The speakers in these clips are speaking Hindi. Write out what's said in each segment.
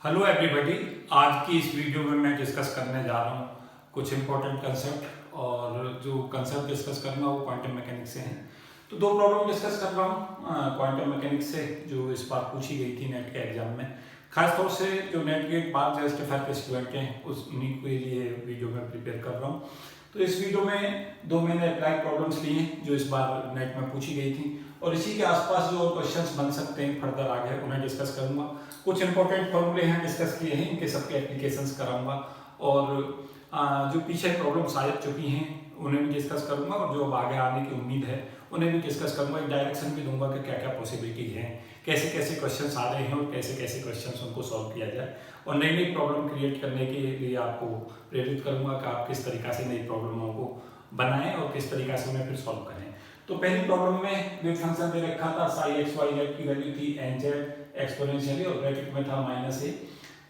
Hello everybody. आज की इस वीडियो में मैं डिस्कस करने जा रहा हूँ कुछ इंपॉर्टेंट कंसेप्ट, और जो कंसेप्ट डिस्कस करूँगा वो क्वांटम मैकेनिक्स से हैं। तो दो प्रॉब्लम डिस्कस कर रहा हूँ क्वांटम मैकेनिक्स से, जो इस बार पूछी गई थी नेट के एग्जाम में। खासतौर से जो नेट गेट बार जस्टिफायर के स्टूडेंट हैं उन्हीं के लिए वीडियो में प्रिपेयर कर रहा हूँ। तो इस वीडियो में दो मैंने अप्लाई प्रॉब्लम्स ली हैं जो इस बार नेट में पूछी गई थी, और इसी के आसपास जो क्वेश्चंस बन सकते हैं फर्दर आगे उन्हें डिस्कस करूंगा। कुछ इंपॉर्टेंट फॉर्मूले हैं डिस्कस किए हैं, इनके सबके एप्लीकेशंस कराऊंगा, और जो पीछे प्रॉब्लम्स आ चुकी हैं उन्हें भी डिस्कस करूंगा, और जो अब आगे आने की उम्मीद है उन्हें भी डिस्कस करूंगा। एक डायरेक्शन भी दूंगा कि क्या क्या पॉसिबिलिटी हैं, कैसे कैसे क्वेश्चंस आ रहे हैं और कैसे कैसे क्वेश्चंस उनको सॉल्व किया जाए, और नई नई प्रॉब्लम क्रिएट करने के लिए आपको प्रेरित करूंगा कि आप किस तरीका से नई प्रॉब्लमों को बनाएं और किस तरीका से उन्हें फिर सॉल्व करें। तो पहली प्रॉब्लम में वेव फंक्शन दे रखा था साई एक्स वाई जेड की वैल्यू थी एन जेड एक्सपोनेंशियली, और ब्रैकेट में था -a,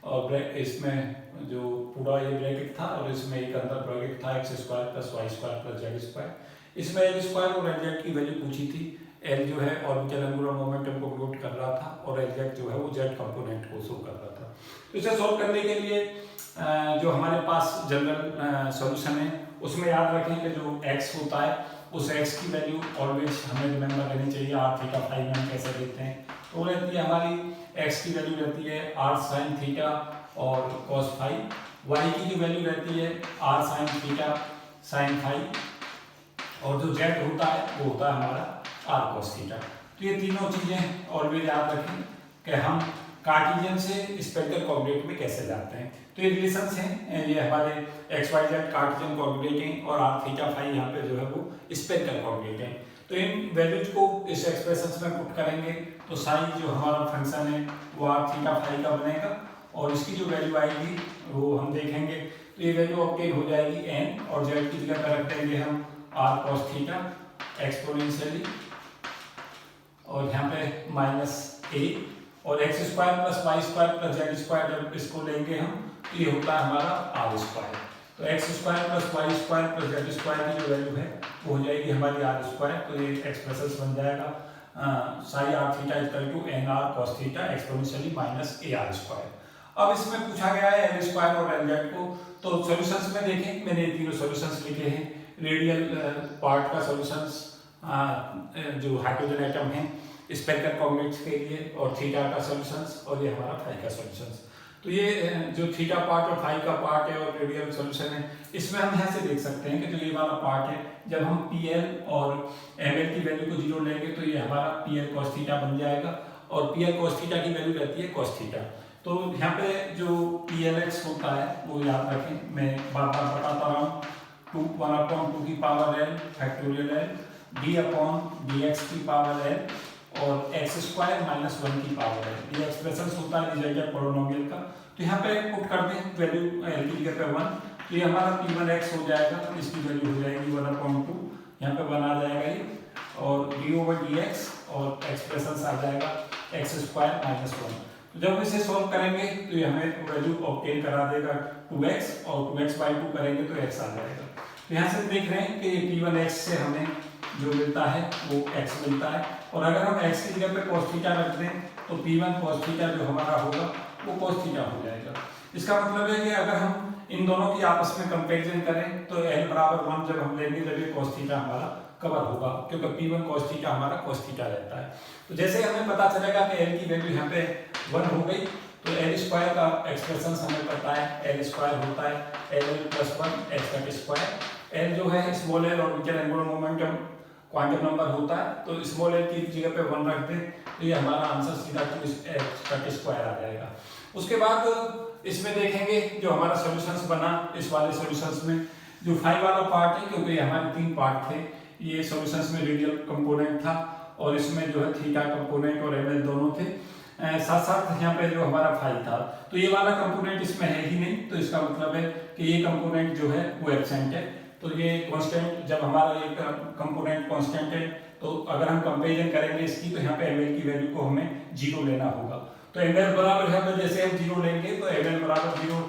और इसमें जो पूरा ये ब्रैकेट था और इसमें एक अंदर ब्रैकेट था x square plus y square plus z square. इसमें एल स्क्वायर और एल जेड की वैल्यू पूछी थी। एल जो है ऑर्बिटल एंगुलर मोमेंटम को डिनोट कर रहा था, और एल जेड जो है वो जेड कंपोनेंट को शो कर रहा था। तो इसे सॉल्व करने के लिए जो हमारे पास जनरल सॉल्यूशन है उसमें याद रखें कि जो x होता है उस x की वैल्यू ऑलवेज हमें रिमेंबर रहनी चाहिए। r थीटा फाई में हम कैसे लेते हैं, तो रहती है हमारी x की वैल्यू रहती है r साइन थीटा और cos फाई, y की जो वैल्यू रहती है r sine theta sine phi, और जो z होता है वो होता है हमारा r cos थीटा। तो ये तीनों चीजें ऑलवेज याद रखें कि हम कार्टेशियन से स्पेक्ट्रल कोऑर्डिनेट में कैसे जाते हैं। तो ये रिलेशंस हैं, ये हमारे x y z Cartesian coordinate हैं, और आर थीटा फाई यहाँ पे जो है वो स्पेक्ट्रल कोऑर्डिनेट हैं। तो इन वैल्यूज को इस एक्सप्रेशंस में पुट करेंगे तो साई जो हमारा फंक्शन है वो आर थीटा फाई का बनेगा, और इसकी जो वैल्यू आएगी वो हम देखेंगे। तो ये वैल्यू ऑब्टेन हो जाएगी एन, और जेड की जगह पर रख देंगे हम आर कॉस थीटा एक्सपोनेंशियली, और यहाँ पे -a, और x square plus y square plus z square जब इसको लेंगे हम तो ये होता है हमारा आर स्क्वायर। तो x square plus y square plus z square की जो वैल्यू है वो हो जाएगी हमारी आर स्क्वायर। तो ये एक्सप्रेशन बन जाएगा psi r theta equal to n r cos theta exponentially -a r square. अब इसमें पूछा गया है एल स्क्वायर और एल जेड को। तो सॉल्यूशंस में देखें, मैंने तीनों सॉल्यूशंस लिखे हैं। रेडियल पार्ट का सॉल्यूशंस जो हाइड्रोजन एटम है स्पेक्ट्रल कोऑर्डिनेट्स के लिए, और थीटा का सॉल्यूशंस, और ये हमारा फाई का सॉल्यूशंस। तो ये जो थीटा पार्ट और फाई का पार्ट है और रेडियल सॉल्यूशन है, इसमें हम यहाँ से देख सकते हैं कि जो ये वाला पार्ट है जब हम pl और ml की वैल्यू को 0 लेंगे तो ये हमारा pl cos थीटा बन जाएगा, और pl cos थीटा की वैल्यू रहती है cos थीटा। तो यहाँ पे जो plx होता है वो याद रखें, मैं बार बार बताता रहा हूँ, 1/2 की power l factorial l d upon dx की पावर l और x स्क्वायर -1 की पावर है। ये एक्सप्रेशन होता है रिजल्टेंट पोलिनोमियल का। तो यहाँ पे पुट करते हैं वैल्यू l की जगह पे 1, तो ये हमारा p1x हो जाएगा, इसकी वैल्यू हो जाएगी 1/2, यहाँ पे 1 आ जाएगा ये, और d/dx, और एक्सप्रेशन आ जाएगा x स्क्वायर -1। तो जब इसे सॉल्व करेंगे तो ये हमें वैल्यू ऑब्टेन करा देगा 2x, और 2x/2 करेंगे तो x आ जाएगा। तो यहाँ से देख रहे हैं कि p1x से हमें जो मिलता है वो x मिलता है, और अगर हम x की जगह पे cos थीटा रख दें तो p1 cos थीटा जो हमारा होगा वो cos थीटा हो जाएगा। इसका मतलब है कि अगर हम इन दोनों की आपस में कंपैरिजन करें तो l बराबर 1 जब हम लेंगे जब ये cos थीटा हमारा कवर होगा, क्योंकि p1 cos थीटा हमारा cos थीटा रहता है। तो जैसे हमें पता चलेगा कि l की वैल्यू यहाँ पे 1 हो गई, तो l स्क्वायर का एक्सप्रेशन हमें पता है, l स्क्वायर होता है l प्लस 1 x का स्क्वायर। l जो है small l orbital angular momentum quantum number होता है, तो स्मॉल l की जगह पे 1 रख दें तो ये हमारा आंसर सीधा 2x स्क्वायर आ जाएगा। उसके बाद इसमें देखेंगे जो हमारा सॉल्यूशंस बना, इस वाले सॉल्यूशंस में जो फाई वाला पार्ट है, क्योंकि हमारे 3 पार्ट थे, ये सॉल्यूशंस में रेडियल कंपोनेंट था, और इसमें जो है थीटा कंपोनेंट और ml दोनों थे, साथ साथ यहाँ पे जो हमारा फाई था। तो ये वाला कंपोनेंट इसमें है ही नहीं, तो इसका मतलब है कि ये कंपोनेंट जो है वो एब्सेंट है। तो ये कांस्टेंट, जब हमारा ये कंपोनेंट कांस्टेंट है तो अगर हम कंपेरिजन करेंगे इसकी तो यहाँ पे ml की वैल्यू को हमें 0 लेना होगा। तो ml बराबर यहाँ पे जैसे हम 0 लेंगे तो ml बराबर 0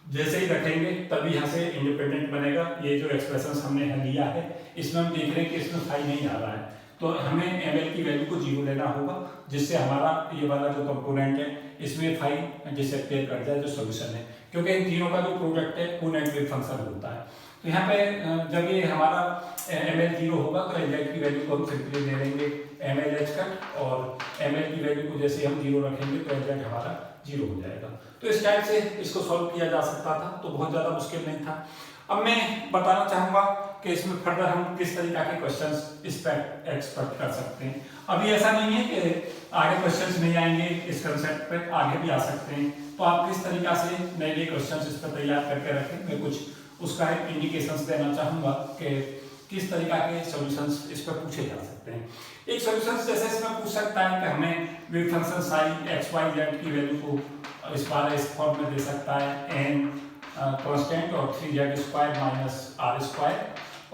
जैसे ही रखेंगे तभी यहाँ से इंडिपेंडेंट बनेगा। ये जो एक्सप्रेशन हमने यहाँ लिया है इसमें हम देख रहे हैं कि इसमें फाई नहीं आ रहा है, तो हमें ml की वैल्यू को 0 लेना होगा, जिससे हमारा ये वाला जो कंपोनेंट है इसमें फाई डिसअपियर कर जाए जो सोल्यूशन है, क्योंकि इन तीनों का जो प्रोडक्ट है वो नेट वेव फंक्शन होता है। तो यहाँ पे जब ये हमारा ml 0 होगा तो LZ की वैल्यू को हम सिंपली ले लेंगे ml कट, और ml की वैल्यू को जैसे हम 0 रखेंगे तो LZ हमारा 0 हो जाएगा। तो इस टाइप से इसको सॉल्व किया जा सकता था, तो बहुत ज़्यादा मुश्किल नहीं था। अब मैं बताना चाहूँगा कि इसमें फर्दर हम किस तरीका के क्वेश्चंस इस पर एक्सपेक्ट कर सकते हैं। अभी ऐसा नहीं है कि आगे क्वेश्चंस नहीं आएंगे, इस कंसेप्ट पे आगे भी आ सकते हैं, तो आप किस तरीका से नए नए क्वेश्चंस इस पर तैयार करके रखें। मैं कुछ उसका एक इंडिकेशंस देना चाहूँगा कि किस तरीका के सॉल्यूशंस इस पर पूछे जा सकते हैं। एक सॉल्यूशंस जैसे इसमें पूछ सकता है कि हमें wave function psi x y z की वैल्यू को इस फॉर्म में दे सकता है n कांस्टेंट और 3z square minus r square,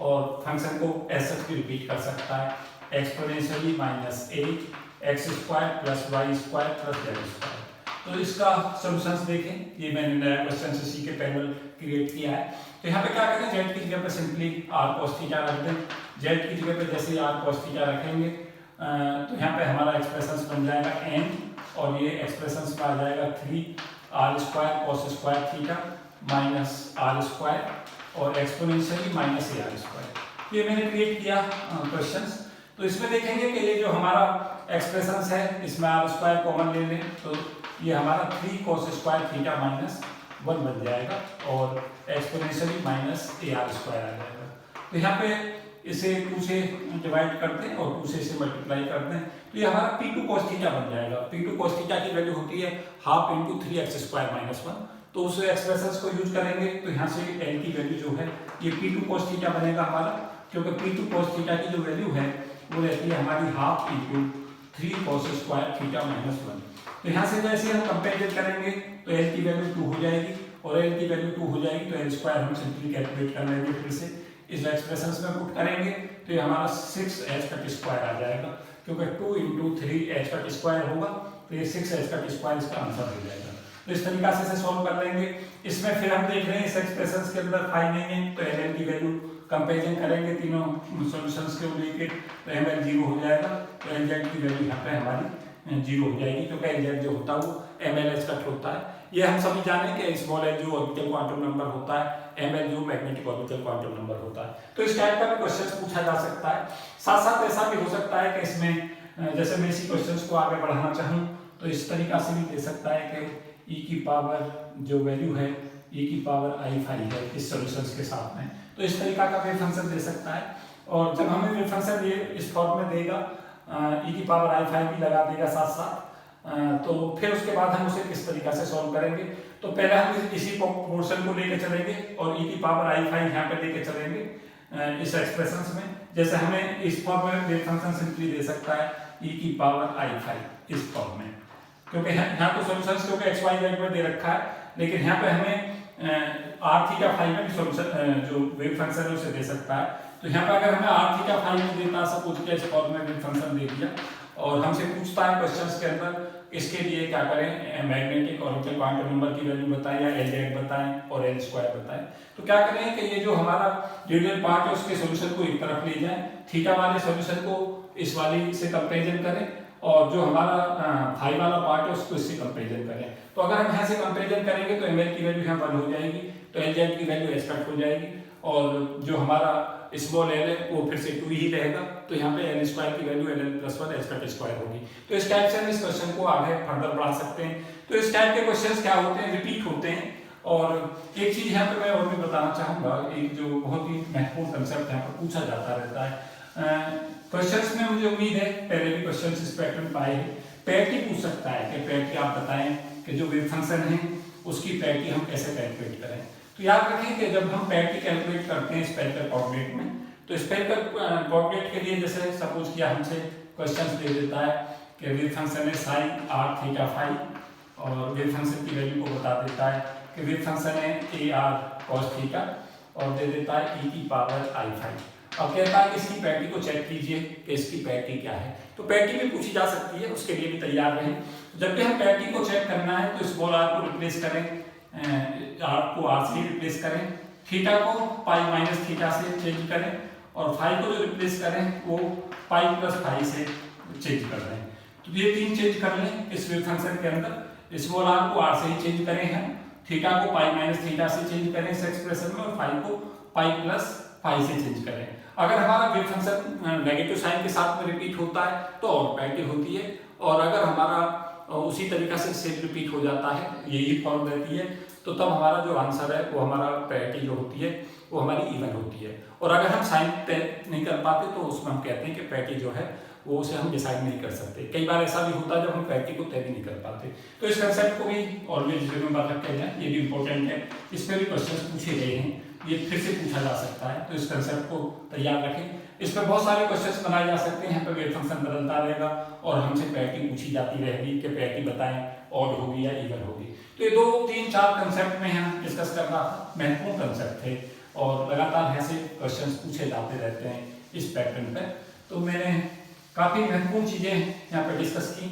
और फंक्शन को ऐसे भी रिपीट कर सकता है exponentially minus 8 x square plus y square plus z square. तो इसका सॉल्यूशंस देखें, ये मैंने नया क्वेश्चन इसी के पैनल क्रिएट किया है। तो यहाँ पे क्या करें, z की जगह पे सिंपली r cos थीटा रख दें। z की जगह पे जैसे r cos थीटा रखेंगे तो यहाँ पे हमारा एक्सप्रेशन बन जाएगा n, और ये एक्सप्रेशन में आ जाएगा 3r square cos square theta minus r square और एक्सपोनेंशियली माइनस ar स्क्वायर। ये मैंने क्रिएट किया क्वेश्चंस। तो इसमें देखेंगे कि ये जो हमारा एक्सप्रेशंस है इसमें r स्क्वायर कॉमन ले लें, तो ये हमारा 3 cos स्क्वायर थीटा माइनस 1 बन जाएगा और एक्सपोनेंशियली माइनस ar स्क्वायर आ जाएगा। तो यहाँ पे इसे 2 से डिवाइड करते हैं और 2 से इसे मल्टीप्लाई करते हैं, तो ये हमारा p2 cos थीटा बन जाएगा। p2 cos थीटा की वैल्यू होती है half into 3x square minus 1, तो उस एक्सप्रेशंस को यूज करेंगे। तो यहाँ से l की वैल्यू जो है ये p2 cos थीटा बनेगा हमारा, क्योंकि p2 cos थीटा की जो वैल्यू है वो रहती है हमारी half into 3 cos square theta minus 1। तो यहाँ से जैसे हम कंपेरिजन करेंगे तो l की वैल्यू 2 हो जाएगी और l की वैल्यू 2 हो जाएगी, तो l स्क्वायर हम सिंपली कैलकुलेट कर लेंगे, फिर से इस एक्सप्रेशंस में पुट करेंगे तो ये हमारा 6h कट स्क्वायर आ जाएगा, क्योंकि 2 इंटू 3h कट स्क्वायर होगा, तो ये 6h कट स्क्वायर इसका आंसर हो जाएगा। तो इस तरीका से इसे सॉल्व कर लेंगे। इसमें फिर हम देख रहे हैं इस एक्सप्रेशंस के अंदर फाई नहीं है, तो ln की वैल्यू कंपेरिजन करेंगे तीनों सॉल्यूशंस के लेके, तो ml 0 हो जाएगा, तो lz की वैल्यू यहाँ पे हमारी 0 हो जाएगी, क्योंकि lz जो होता है वो mls कट होता है। ये हम सभी जाने कि स्मॉल l जो ऑर्बिटल क्वांटम नंबर होता है, ml जो मैग्नेटिक ऑर्बिटल क्वांटम नंबर होता है। तो इस टाइप का भी क्वेश्चन पूछा जा सकता है। साथ साथ ऐसा भी हो सकता है कि इसमें जैसे मैं इसी क्वेश्चन को आगे बढ़ाना चाहूँ तो इस तरीका से भी दे सकता है कि e की पावर जो वैल्यू है e की पावर i5 है इस सॉल्यूशंस के साथ में, तो इस तरीका का वेव फंक्शन दे सकता है। और जब हमें वेव फंक्शन ये इस फॉर्म में देगा e की पावर i5 भी लगा देगा साथ साथ, तो फिर उसके बाद हम उसे किस तरीका से सॉल्व करेंगे। तो पहले हम इसी पोर्शन को लेके चलेंगे और e की पावर i5 यहाँ पे लेके चलेंगे इस एक्सप्रेशंस में। जैसे हमें इस फॉर्म में वेव फंक्शन सिंपली दे सकता है e की पावर i5 इस फॉर्म में, क्योंकि यहाँ तो सॉल्यूशंस क्योंकि x y z में दे रखा है, लेकिन यहाँ पे हमें r थीटा फाई में भी सॉल्यूशन जो वेव फंक्शन है उसे दे सकता है। तो यहाँ पे अगर हमें r थीटा फाई में देता, सपोज के इस फॉर्म में वेव फंक्शन दे दिया और हमसे पूछता है क्वेश्चंस के अंदर इसके लिए क्या करें, मैग्नेटिक ऑर्बिटल क्वांटम नंबर की वैल्यू बताएं या LZ बताएं और l स्क्वायर बताएं। तो क्या करें कि ये जो हमारा रेडियल पार्ट है उसके सॉल्यूशन को एक तरफ ले जाएं, थीटा वाले सॉल्यूशन को इस वाली से कंपैरिजन करें और जो हमारा फाई वाला पार्ट है उसको इससे कंपैरिजन करें। तो अगर हम यहाँ से कंपैरिजन करेंगे तो ml की वैल्यू यहाँ 1 हो जाएगी, तो LZ की वैल्यू एक्सपेक्ट हो जाएगी, और जो हमारा स्मॉल l है वो फिर से 2 ही रहेगा, तो यहाँ पे l स्क्वायर की वैल्यू ln+1 एक्सपेक्ट स्क्वायर होगी। तो इस टाइप से हम इस क्वेश्चन को आगे फर्दर बढ़ा सकते हैं। तो इस टाइप के क्वेश्चंस क्या होते हैं, रिपीट होते हैं। और एक चीज यहाँ पे मैं और भी बताना चाहूँगा, एक जो बहुत ही महत्वपूर्ण कंसेप्ट यहाँ पर पूछा जाता रहता है क्वेश्चंस में, मुझे उम्मीद है पहले भी क्वेश्चंस इस पैटर्न पाए हैं। पैटी पूछ सकता है कि पैटी आप बताएं कि जो वेव फंक्शन है उसकी पैटी हम कैसे कैलकुलेट करें। तो याद रखें कि जब हम पैटी कैलकुलेट करते हैं स्फेरिकल कोऑर्डिनेट में, तो स्फेरिकल कोऑर्डिनेट के लिए जैसे सपोज किया हमसे क्वेश्चन दे देता है कि वेव फंक्शन है साइन r थीटा फाई, और वेव फंक्शन की वैल्यू को बता देता है कि वेव फंक्शन है ar cos थीटा, और दे देता है e की पावर i5। अब कहता है कि इसकी पैटी को चेक कीजिए कि इसकी पैटी क्या है। तो पैटी भी पूछी जा सकती है, उसके लिए भी तैयार रहें। जब भी हम पैटी को चेक करना है तो स्मॉल r को रिप्लेस करें, r को r से रिप्लेस करें, थीटा को पाई माइनस थीटा से चेंज करें, और फाई को जो रिप्लेस करें वो पाई प्लस फाई से चेंज कर दें। तो ये 3 चेंज कर लें इस वेव फंक्शन के अंदर। स्मॉल आर को आर से ही चेंज करें हम, थीटा को पाई माइनस थीटा से चेंज करें इस एक्सप्रेशन में, और फाई को पाई प्लस फाई से चेंज करें। अगर हमारा वेव फंक्शन नेगेटिव साइन के साथ में रिपीट होता है तो ऑटोमेटिक होती है, और अगर हमारा उसी तरीका से सेम रिपीट हो जाता है, यही फॉर्म रहती है, तो तब हमारा जो आंसर है वो हमारा पैरिटी जो होती है वो हमारी इवन होती है। और अगर हम साइन तय नहीं कर पाते तो उसमें हम कहते हैं कि पैरिटी जो है वो उसे हम डिसाइड नहीं कर सकते। कई बार ऐसा भी होता है जब हम पैरिटी को तय भी नहीं कर पाते। तो इस कंसेप्ट को भी ऑलवेज रिमेंबर रखते हैं, ये भी इंपॉर्टेंट है। इस पर भी क्वेश्चन पूछे गए हैं, ये फिर से पूछा जा सकता है, तो इस कंसेप्ट को तैयार रखें। इस पर बहुत सारे क्वेश्चंस बनाए जा सकते हैं। यहाँ पर वेव फंक्शन बदलता रहेगा और हमसे पैरिटी पूछी जाती रहेगी कि पैरिटी बताएं ऑड होगी या इवन होगी। तो ये 2, 3, 4 कंसेप्ट में हम डिस्कस कर रहा था, महत्वपूर्ण कंसेप्ट थे और लगातार ऐसे क्वेश्चंस पूछे जाते रहते हैं इस पैटर्न पे। तो मैंने काफ़ी महत्वपूर्ण चीज़ें यहाँ पर डिस्कस की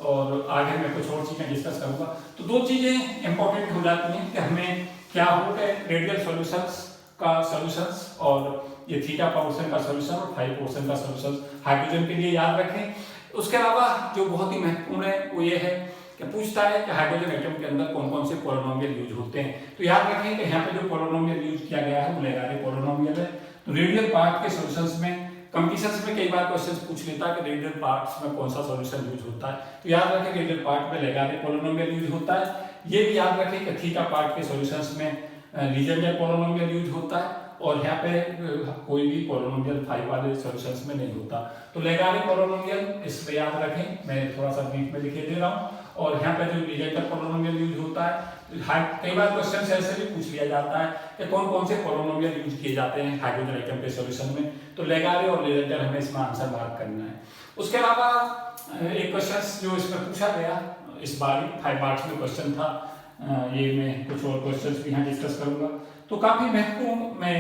और आगे मैं कुछ और चीज़ें डिस्कस करूँगा। तो 2 चीज़ें इंपॉर्टेंट हो जाती हैं कि हमें क्या हो कि रेडियल सॉल्यूशंस का सॉल्यूशंस और ये थीटा पोर्शन का सॉल्यूशन और फाई पोर्शन का सॉल्यूशन हाइड्रोजन के लिए याद रखें। उसके अलावा जो बहुत ही महत्वपूर्ण है वो ये है कि पूछता है कि हाइड्रोजन एटम के अंदर कौन कौन से पॉलिनोमियल यूज होते हैं। तो याद रखें कि यहाँ पे जो पॉलिनोमियल यूज किया गया है वो लेगारे पॉलिनोमियल है। तो रेडियल पार्ट के सॉल्यूशंस में कंपटीशंस में कई बार क्वेश्चन पूछ लेता है कि रेडियल पार्ट्स में कौन सा सॉल्यूशन यूज होता है। तो याद रखें रेडियल पार्ट में लेगारे पॉलिनोमियल यूज होता है। ये भी याद रखें कि थीटा पार्ट के सॉल्यूशंस में लीजेंडर पॉलिनोमियल यूज होता है और यहाँ पे कोई भी पॉलिनोमियल फाई वाले सॉल्यूशंस में नहीं होता। तो लेगारे पॉलिनोमियल इस पे याद रखें, मैं थोड़ा सा ब्रीफ में लिखे दे रहा हूँ। और यहाँ पे जो लीजेंडर पॉलिनोमियल यूज होता है, कई बार क्वेश्चन ऐसे भी पूछ लिया जाता है कि कौन कौन से पॉलिनोमियल यूज किए जाते हैं हाइड्रोजन एटम के सॉल्यूशन में। तो लेगारे और लीजेंडर हमें इसमें आंसर मार्क करना है। उसके अलावा एक क्वेश्चन जो इसमें पूछा गया इस बार 5 मार्क्स में क्वेश्चन था, ये मैं कुछ और क्वेश्चन भी यहाँ डिस्कस करूंगा। तो काफी महत्वपूर्ण मैं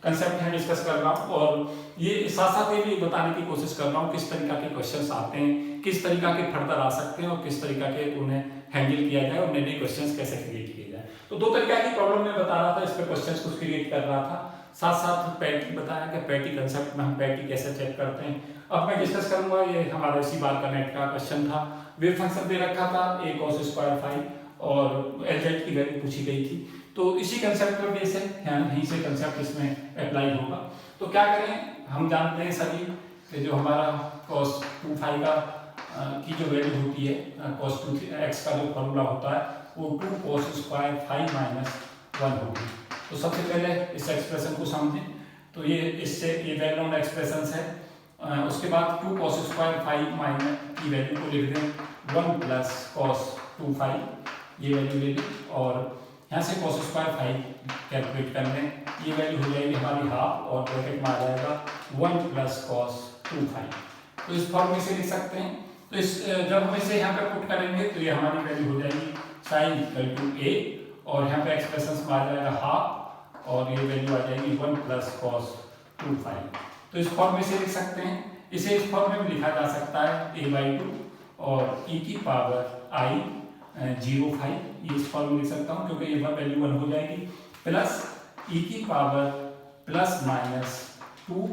कंसेप्ट यहाँ डिस्कस कर रहा हूँ और ये साथ साथ ये भी बताने की कोशिश कर रहा हूँ किस तरीका के क्वेश्चंस आते हैं, किस तरीका के फर्दर आ सकते हैं और किस तरीका के उन्हें हैंडल किया जाए और नए नए क्वेश्चंस कैसे क्रिएट किए जाए। तो 2 तरीका की प्रॉब्लम मैं बता रहा था, इस पर क्वेश्चंस को क्रिएट कर रहा था, साथ साथ पैरिटी बताया कि पैरिटी कंसेप्ट में हम पैरिटी कैसे चेक करते हैं। अब मैं डिस्कस करूंगा, ये हमारा इसी बार का नेट का क्वेश्चन था। वेव फंक्शन दे रखा था a cos स्क्वायर फाई और Lz की वैल्यू पूछी गई थी। तो इसी कंसेप्ट पर बेस है, यहीं से कंसेप्ट इसमें अप्लाई होगा। तो क्या करें, हम जानते हैं सभी कि जो हमारा cos 2 फाई का की जो वैल्यू होती है cos 2x का जो फॉर्मूला होता है वो 2 cos स्क्वायर फाई माइनस 1 होगी। तो सबसे पहले इस एक्सप्रेशन को समझें। तो ये इससे ये वेल नोन एक्सप्रेशन है। उसके बाद 2 cos स्क्वायर फाई माइनस की वैल्यू को लिख दें 1 प्लस cos 2 फाई, ये वैल्यू ले लें और यहाँ से cos स्क्वायर फाई कैलकुलेट कर लें। ये वैल्यू हो जाएगी हमारी हाफ और ब्रैकेट में आ जाएगा 1 प्लस cos 2 फाई। तो इस फॉर्म में से लिख सकते हैं। तो इस जब हम इसे यहाँ पे पुट करेंगे तो ये हमारी वैल्यू हो जाएगी साइन इक्वल टू a और यहाँ पे एक्सप्रेशन में आ जाएगा हाफ और ये वैल्यू आ जाएगी 1 प्लस cos 2 फाई। तो इस फॉर्म में से लिख सकते हैं। इसे इस फॉर्म में भी लिखा जा सकता है a/2 और e की पावर i 0 फाई, ये इस फॉर्म में लिख सकता हूँ क्योंकि ये वैल्यू 1 हो जाएगी, प्लस e की power plus minus 2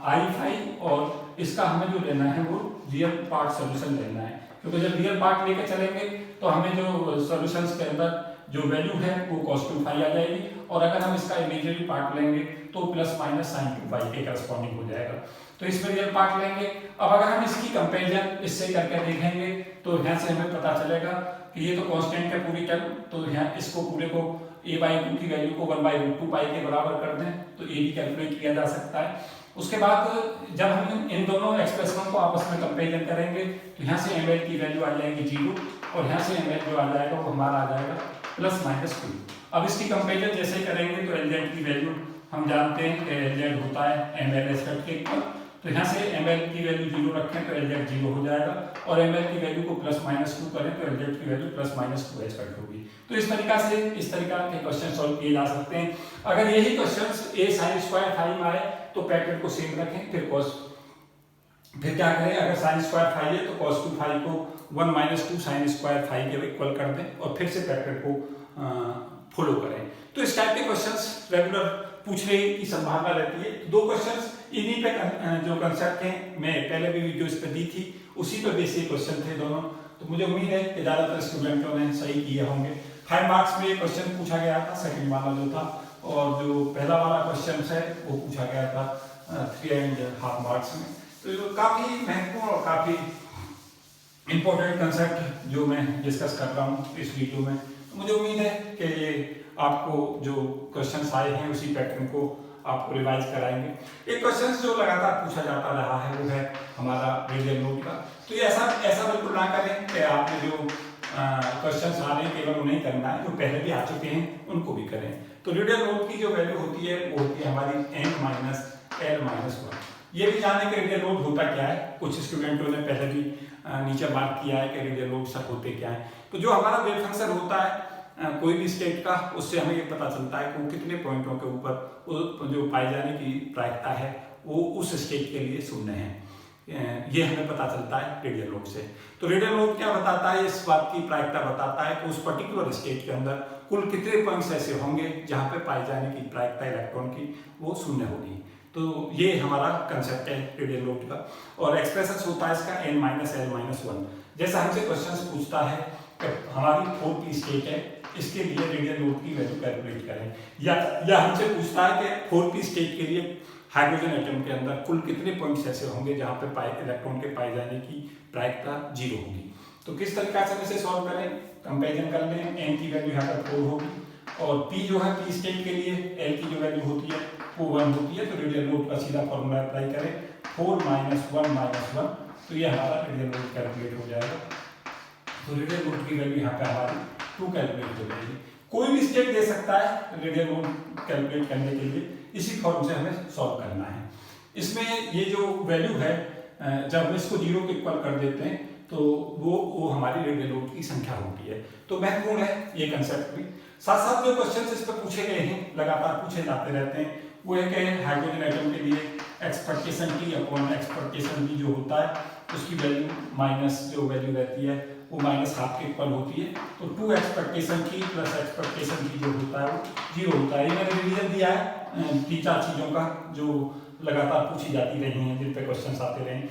i phi और इसका हमें जो लेना है वो रियल पार्ट सॉल्यूशन लेना है, क्योंकि जब रियल पार्ट लेके चलेंगे तो हमें जो सॉल्यूशंस के अंदर जो वैल्यू है वो cos 2 फाई आ जाएगी और अगर हम इसका इमेजिनरी पार्ट लेंगे तो प्लस माइनस sin 2 फाई के करस्पॉन्डिंग हो जाएगा। तो इसमें रियल पार्ट लेंगे। अब अगर हम इसकी कंपैरिजन इससे करके देखेंगे तो यहाँ से हमें पता चलेगा कि ये तो कांस्टेंट है पूरी टर्म, तो यहाँ इसको पूरे को a/2 की वैल्यू को 1/√2 पाई के बराबर कर दें तो a भी कैलकुलेट किया जा सकता है। उसके बाद जब हम इन दोनों एक्सप्रेशनों को आपस में कंपेरिजन करेंगे तो यहाँ से ml की वैल्यू आ जाएगी 0 और यहाँ से ml जो आ जाएगा वो हमारा आ जाएगा प्लस माइनस 2। अब इसकी कंपेरिजन जैसे करेंगे तो Lz की वैल्यू हम जानते हैं कि Lz होता है ml स्क्वायर के इक्वल, तो यहाँ से ml की वैल्यू 0 रखें तो Lz 0 हो जाएगा और ml की वैल्यू को प्लस माइनस 2 करें तो Lz की value plus minus 2h cut होगी। तो इस तरीका से इस तरीका के क्वेश्चन सॉल्व किए जा सकते हैं। अगर यही questions a sin square phi में आए तो पैटर्न को सेम रखें, फिर क्या करें, अगर sin स्क्वायर फाई है तो cos 2 फाई को 1 माइनस 2 sin स्क्वायर फाई के इक्वल कर दें और फिर से पैटर्न को फॉलो करें। तो इस टाइप के क्वेश्चंस रेगुलर पूछने की संभावना रहती है। दो क्वेश्चंस इन्हीं पे जो कंसेप्ट हैं, मैं पहले भी वीडियो इस पे दी थी, उसी पे बेसिक क्वेश्चन थे दोनों। तो मुझे उम्मीद है कि ज़्यादातर स्टूडेंटों ने सही किए होंगे। 5 मार्क्स में ये क्वेश्चन पूछा गया था, सेकंड वाला जो था, और जो पहला वाला क्वेश्चन है वो पूछा गया था 3.5 मार्क्स में। तो काफ़ी महत्वपूर्ण और काफ़ी इम्पोर्टेंट कंसेप्ट जो मैं डिस्कस कर रहा हूँ इस वीडियो में। तो मुझे उम्मीद है कि ये आपको जो क्वेश्चंस आए हैं उसी पैटर्न को आपको रिवाइज कराएंगे। एक क्वेश्चन जो लगातार पूछा जाता रहा है वो है हमारा रेडियल लोड का। तो ये ऐसा बिल्कुल ना करें कि आपने जो क्वेश्चंस आ रहे हैं केवल उन्हें करना है, जो पहले भी आ चुके हैं उनको भी करें। तो रेडियल लोड की जो वैल्यू होती है वो होती है हमारी n-l-1। ये भी जाने कि रेडियल लोड होता क्या है, कुछ स्टूडेंटों ने पहले भी नीचे मार्क किया है कि रेडियल लोड सब होते क्या है। तो जो हमारा वेव फंक्शन होता है कोई भी स्टेट का, उससे हमें ये पता चलता है कि वो कितने पॉइंटों के ऊपर जो पाए जाने की प्रायिकता है वो उस स्टेट के लिए शून्य है। ये हमें पता चलता है रेडियल लोड से। तो रेडियल लोड क्या बताता है, इस बात की प्रायिकता बताता है कि उस पर्टिकुलर स्टेट के अंदर कुल कितने पॉइंट्स ऐसे होंगे जहाँ पे पाए जाने की प्रायिकता इलेक्ट्रॉन की वो शून्य होगी। तो ये हमारा कंसेप्ट है रेडियल लोड का। और एक्सप्रेशन होता है इसका n-l-1। जैसा हमसे क्वेश्चन पूछता है कि हमारी 4p स्टेट है, इसके लिए रेडियल लोड की वैल्यू कैलकुलेट करें, या हमसे पूछता है कि 4p स्टेट के लिए हाइड्रोजन एटम के अंदर कुल कितने पॉइंट्स ऐसे होंगे जहाँ पे इलेक्ट्रॉन के पाए जाने की प्रायिकता 0 होगी। तो किस तरीका से इसे सॉल्व करें, कंपेरिजन कर लें। n की वैल्यू यहाँ पर 4 होगी और p जो है p स्टेट के लिए l की जो वैल्यू होती है वो 1 होती है। तो रेडियल लोड का सीधा फॉर्मूला अप्लाई करें 4 - 1 - 1, तो ये हमारा रेडियल लोड कैलकुलेट हो जाएगा। तो रेडियल लोड की वैल्यू यहाँ पे हमारी 2 कैलकुलेट हो जाएगी। कोई भी स्टेट दे सकता है रेडियल लोड कैलकुलेट करने के लिए, इसी फॉर्म से हमें सॉल्व करना है। इसमें ये जो वैल्यू है जब हम इसको 0 के इक्वल कर देते हैं तो वो हमारी रेडियल लोड की संख्या होती है। तो महत्वपूर्ण है ये कंसेप्ट भी। साथ साथ जो क्वेश्चन इस पर पूछे गए हैं, लगातार पूछे जाते रहते हैं, वो है कि हाइड्रोजन एटम के लिए expectation T upon expectation B जो होता है उसकी वैल्यू माइनस जो वैल्यू रहती है वो -½ के इक्वल होती है। तो 2 expectation T plus expectation B जो होता है वो 0 होता है। ये मैंने रिवीजन दिया है 3-4 चीज़ों का जो लगातार पूछी जाती रही हैं, जिन पे क्वेश्चन आते रहे।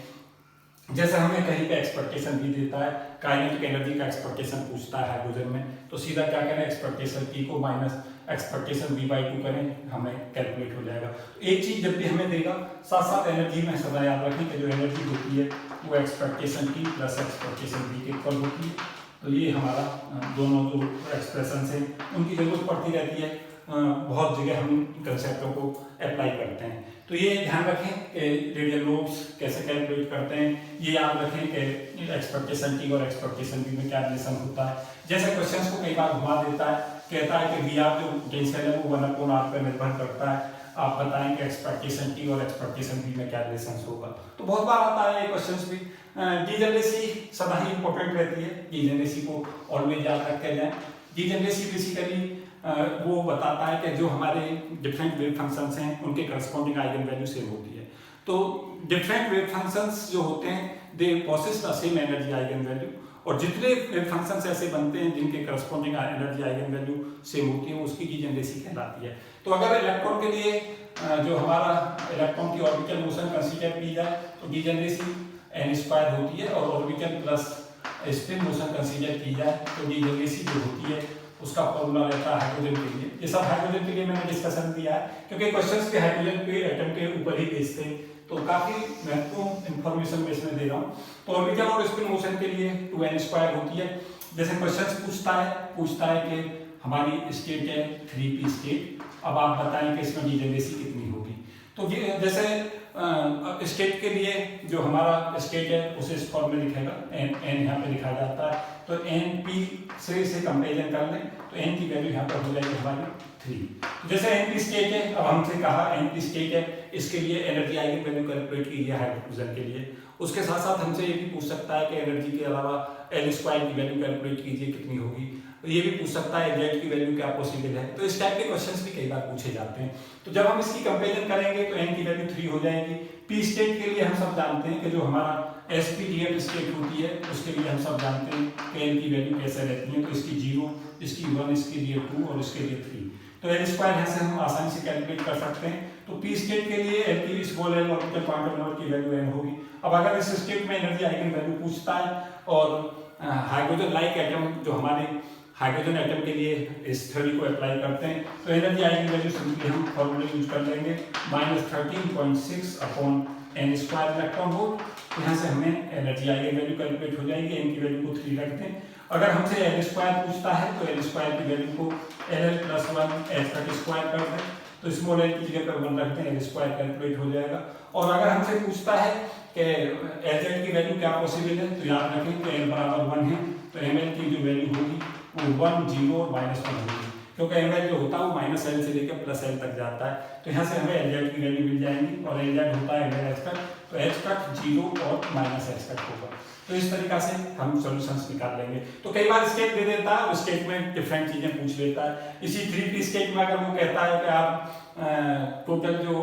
जैसे हमें कहीं पे एक्सपेक्टेशन भी देता है, काइनेटिक एनर्जी का एक्सपेक्टेशन पूछता है हाइड्रोजन में, तो सीधा क्या करें, एक्सपेक्टेशन T को माइनस एक्सपेक्टेशन B/2 करें, हमें कैलकुलेट हो जाएगा। तो एक चीज जब भी हमें देगा, साथ साथ एनर्जी में सदा याद रखें कि जो एनर्जी होती है वो expectation T plus expectation B के इक्वल होती है। तो ये हमारा दोनों जो एक्सप्रेशन है उनकी जरूरत पड़ती रहती है, बहुत जगह हम कंसेप्टों को अप्लाई करते हैं। तो ये ध्यान रखें कि रेडियल लोड्स कैसे कैलकुलेट करते हैं, ये याद रखें कि एक्सपेक्टेशन T और एक्सपेक्टेशन B में क्या रिलेशन होता है। जैसे क्वेश्चन को कई बार घुमा देता है, कहता है कि VR जो पोटेंशियल है वो 1/r पर निर्भर करता है, आप बताएं कि एक्सपेक्टेशन T और एक्सपेक्टेशन B में क्या रिलेशन होगा। तो बहुत बार आता है ये क्वेश्चन भी। डीजनरेसी सदा ही इंपॉर्टेंट रहती है, डीजनरेसी को ऑलवेज याद रख के जाएं। डीजनरेसी बेसिकली वो बताता है कि जो हमारे डिफरेंट वेव फंक्शंस हैं उनके करस्पॉन्डिंग आइगन वैल्यू सेम होती है। तो डिफरेंट वेव फंक्शंस जो होते हैं they possess the same energy eigen value, और जितने वेव फंक्शंस ऐसे बनते हैं जिनके corresponding energy eigen value same होती है उसकी डीजनरेसी कहलाती है। तो अगर इलेक्ट्रॉन के लिए जो हमारा इलेक्ट्रॉन की ऑर्बिटल मोशन कंसीडर की जाए तो डीजनरेसी n² होती है, और orbital plus spin motion consider की जाए तो डीजनरेसी जो होती है उसका फॉर्मूला रहता है हाइड्रोजन के लिए। ये सब हाइड्रोजन के लिए मैंने डिस्कशन दिया है क्योंकि क्वेश्चंस के हाइड्रोजन के एटम के ऊपर ही बेस्ड हैं, तो काफी महत्वपूर्ण इंफॉर्मेशन मैं इसमें दे रहा हूँ। तो ऑर्बिटल और स्पिन मोशन के लिए 2n² होती है। जैसे क्वेश्चन पूछता है कि हमारी स्टेट है 3p स्टेट, अब आप बताएं कि इसमें डीजनरेसी कितनी होगी। तो जैसे स्टेट के लिए जो हमारा स्टेट है उसे इस फॉर्म में लिखेगा, n यहाँ पे लिखा जाता है। तो np से कंपेरिजन कर लें तो n की वैल्यू यहाँ पर हो जाएगी हमारी 3। जैसे np स्टेट है, अब हमसे कहा np स्टेट है, इसके लिए एनर्जी आइगन वैल्यू कैलकुलेट कीजिए हाइड्रोजन के लिए। उसके साथ साथ हमसे ये भी पूछ सकता है कि एनर्जी के अलावा L² की वैल्यू कैलकुलेट कीजिए कितनी होगी। ये भी पूछ सकता है Z की वैल्यू क्या पॉसिबल है। तो इस टाइप के क्वेश्चंस भी कई बार पूछे जाते हैं। तो जब हम इसकी कंपेरिजन करेंगे तो n की वैल्यू 3 हो जाएगी। p स्टेट के लिए हम सब जानते हैं कि जो हमारा sp-df स्टेट होती है उसके लिए हम सब जानते हैं कि n की वैल्यू कैसे रहती है। तो इसकी 0, इसकी 1, इसके लिए 2 और इसके लिए 3। तो एल स्क्वायर यहाँ से हम आसानी से कैलकुलेट कर सकते हैं। तो पी स्टेट के लिए एल की small L orbital quantum number की वैल्यू n होगी। अब अगर इस स्टेट में एनर्जी आइगन वैल्यू पूछता है और हाइड्रोजन लाइक एटम जो हमारे हाइड्रोजन एटम के लिए इस थ्योरी को अप्लाई करते हैं, तो एनर्जी आइगन वैल्यू सिंपली हम फॉर्मूला यूज कर लेंगे -13.6 upon n square electron volt. यहाँ से हमें एनर्जी आइगन वैल्यू कैलकुलेट हो जाएगी। n की वैल्यू को 3 रखते हैं। अगर हमसे एल स्क्वायर पूछता है तो एल स्क्वायर की वैल्यू को एल प्लस 1 एल तक स्क्वायर कर दें, तो स्मॉल एल की जगह पर 1 रखते हैं, एल स्क्वायर कैलकुलेट हो जाएगा। और अगर हमसे पूछता है कि एल जेड की वैल्यू क्या पॉसिबल है, तो याद रखें कि एल बराबर 1 है, तो एम एल की जो वैल्यू होगी वो 1 0 और -1 होगी, क्योंकि एम एल जो होता है वो -l से लेकर +l तक जाता है। तो यहाँ से हमें एल जेड की वैल्यू मिल जाएंगी और एल जेड होता है एल एच कट, तो एच कट 0 और -h कट होगा। तो इस तरीका से हम सॉल्यूशंस निकाल लेंगे। तो कई बार स्केट दे देता है, उस स्केट में डिफरेंट चीजें पूछ लेता है। इसी 3p स्केट में अगर वो कहता है कि आप टोटल जो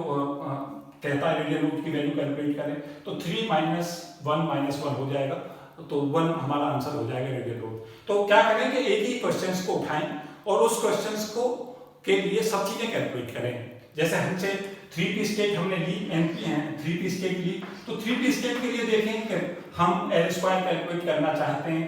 कहता है रेडियल रूट की वैल्यू कैलकुलेट करें, तो 3 - 1 - 1 हो जाएगा, तो 1 हमारा आंसर हो जाएगा रेडियल रूट। तो क्या करें कि एक ही क्वेश्चंस को उठाएं और उस क्वेश्चंस को के लिए सब चीजें कैलकुलेट करें। जैसे हमसे 3p स्केट हमने ली, 3p स्केट ली, तो 3p स्केट के लिए देखें कि हम एल स्क्वायर कैलकुलेट करना चाहते हैं,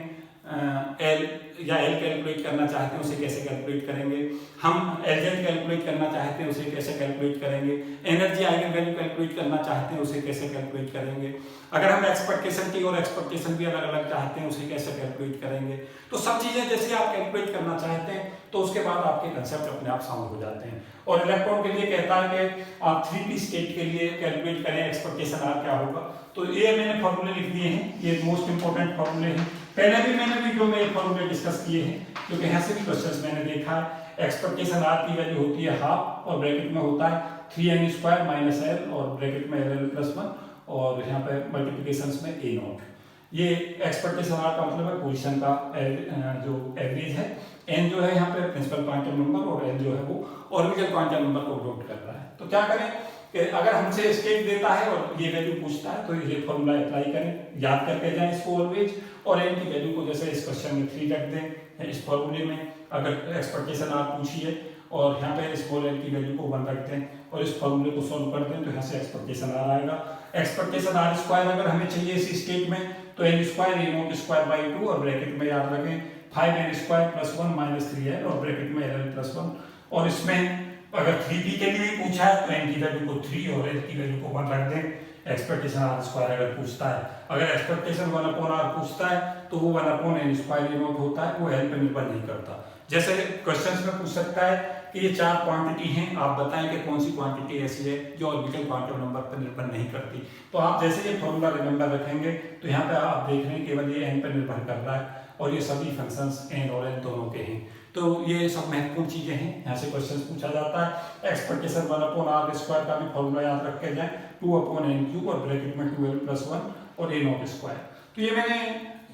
एल या एल कैलकुलेट करना चाहते हैं, उसे कैसे कैलकुलेट करेंगे। हम एल जेड कैलकुलेट करना चाहते हैं, उसे कैसे कैलकुलेट करेंगे। एनर्जी आइगन वैल्यू कैलकुलेट करना चाहते हैं, उसे कैसे कैलकुलेट करेंगे। अगर हम एक्सपेक्टेशन की और एक्सपेक्टेशन भी अलग अलग चाहते हैं, उसे कैसे कैलकुलेट करेंगे। तो सब चीजें जैसे आप कैलकुलेट करना चाहते हैं, तो उसके बाद आपके कंसेप्ट अपने आप साउंड हो जाते हैं। और इलेक्ट्रॉन के लिए कहता है कि आप 3p स्टेट के लिए कैलकुलेट करें एक्सपेक्टेशन आर क्या होगा। तो ये मैंने फॉर्मूले लिख दिए हैं, ये मोस्ट इंपोर्टेंट फॉर्मूले हैं। पहले भी मैंने वीडियो में एक फॉर्मूले डिस्कस किए हैं, क्योंकि यहाँ से भी क्वेश्चंस मैंने देखा है। एक्सपेक्टेशन आर की वैल्यू होती है हाफ और ब्रैकेट में होता है 3n स्क्वायर माइनस l और ब्रैकेट में l प्लस 1 और यहाँ पे मल्टीप्लिकेशंस में a नॉट। ये एक्सपेक्टेशन आर का मतलब है पोजीशन का जो एवरेज है। n जो है यहाँ पे प्रिंसिपल क्वांटम नंबर और l जो है वो ऑर्बिटल क्वांटम नंबर को डिनोट कर रहा है। तो क्या करें कि अगर हमसे स्टेट देता है और ये वैल्यू पूछता है, तो ये फॉर्मूला अप्लाई करें, याद करके जाएं इसको ऑलवेज। और n की वैल्यू को जैसे इस क्वेश्चन में 3 रख दें इस फॉर्मूले में। अगर एक्सपेक्टेशन आर पूछी है और यहाँ पे स्मॉल l की वैल्यू को 1 रख दें और इस फॉर्मूले को सॉल्व कर दें, तो यहाँ से एक्सपेक्टेशन आर आएगा। एक्सपेक्टेशन आर स्क्वायर अगर हमें चाहिए इस स्टेट में, तो n square a not square by 2 और ब्रैकेट में याद रखें 5n square plus 1 minus 3n और ब्रैकेट में l प्लस 1। और इसमें अगर 3p के लिए पूछा है तो n की वैल्यू को 3 और l की वैल्यू को 1 रख दें। एक्सपेक्टेशन आर स्क्वायर अगर पूछता है, अगर एक्सपेक्टेशन 1 अपॉन आर पूछता है, तो वो 1 अपॉन n स्क्वायर ये नोट होता है, वो l पे निर्भर नहीं करता। जैसे क्वेश्चंस में पूछ सकता है कि ये 4 क्वांटिटी हैं, आप बताएं कि कौन सी क्वांटिटी ऐसी है जो ऑर्बिटल क्वांटम नंबर पर निर्भर नहीं करती। तो आप जैसे ये फॉर्मूला रिमेंबर रखेंगे, तो यहाँ पे आप देख रहे हैं केवल ये n पर निर्भर कर रहा है और ये सभी फंक्शंस n और n दोनों के हैं। तो ये सब महत्वपूर्ण चीजें हैं, यहाँ से क्वेश्चन पूछा जाता है। एक्सपेक्टेशन 1 अपॉन आर स्क्वायर का भी फॉर्मूला याद रख के जाए, 2 अपॉन n क्यूब और ब्रैकेट में 2l प्लस 1 और a नॉट स्क्वायर। तो ये मैंने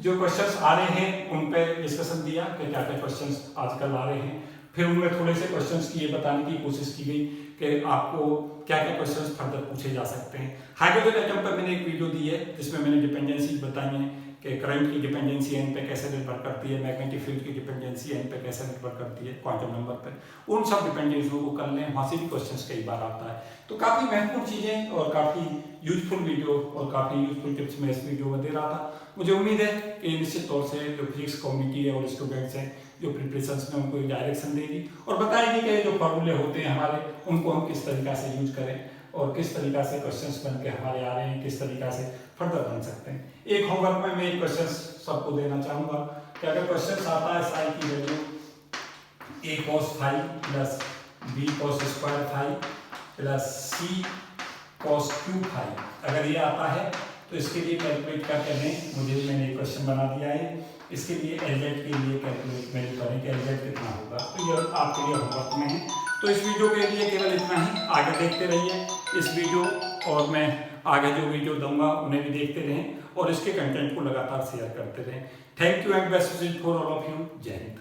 जो क्वेश्चंस आ रहे हैं उन पे डिस्कशन दिया कि क्या क्या क्वेश्चंस आजकल आ रहे हैं। फिर उनमें थोड़े से क्वेश्चंस की ये बताने की कोशिश की गई कि आपको क्या क्या क्वेश्चंस फर्दर पूछे जा सकते हैं। हाइड्रोजन एटम पर मैंने एक वीडियो दी है जिसमें मैंने डिपेंडेंसी बताई है कि करंट की डिपेंडेंसी n पे कैसे निर्भर करती है, मैग्नेटिक फील्ड की डिपेंडेंसी n पे कैसे निर्भर करती है क्वांटम नंबर पे। उन सब डिपेंडेंसियों को कर लें, वहाँ से भी क्वेश्चंस कई बार आता है। तो काफ़ी महत्वपूर्ण चीज़ें और काफ़ी यूजफुल वीडियो और काफ़ी यूजफुल टिप्स मैं इस वीडियो में दे रहा था। मुझे उम्मीद है कि निश्चित तौर से जो फिजिक्स कम्युनिटी है और स्टूडेंट्स हैं जो प्रिपरेशंस में उनको डायरेक्शन देगी और बताएगी कि जो फॉर्मूले होते हैं हमारे, उनको हम किस तरीका से यूज करें और किस तरीका से क्वेश्चंस बन के हमारे आ रहे हैं, किस तरीका से फर्दर बन सकते हैं। एक होमवर्क में मैं एक क्वेश्चन सबको देना चाहूंगा कि अगर क्वेश्चन आता है साई की value a cos phi plus b cos square phi plus c cos cube phi, अगर ये आता है तो इसके लिए कैलकुलेट करके दें। मुझे मैंने एक क्वेश्चन बना दिया है, इसके लिए LZ के लिए कैलकुलेट वैल्यू करें कि LZ कितना होगा। तो ये आपके लिए होमवर्क में है। तो इस वीडियो के लिए केवल इतना ही, आगे देखते रहिए इस वीडियो और मैं आगे जो वीडियो दूंगा उन्हें भी देखते रहें और इसके कंटेंट को लगातार शेयर करते रहें। Thank you and best wishes for all of you. जय हिंद।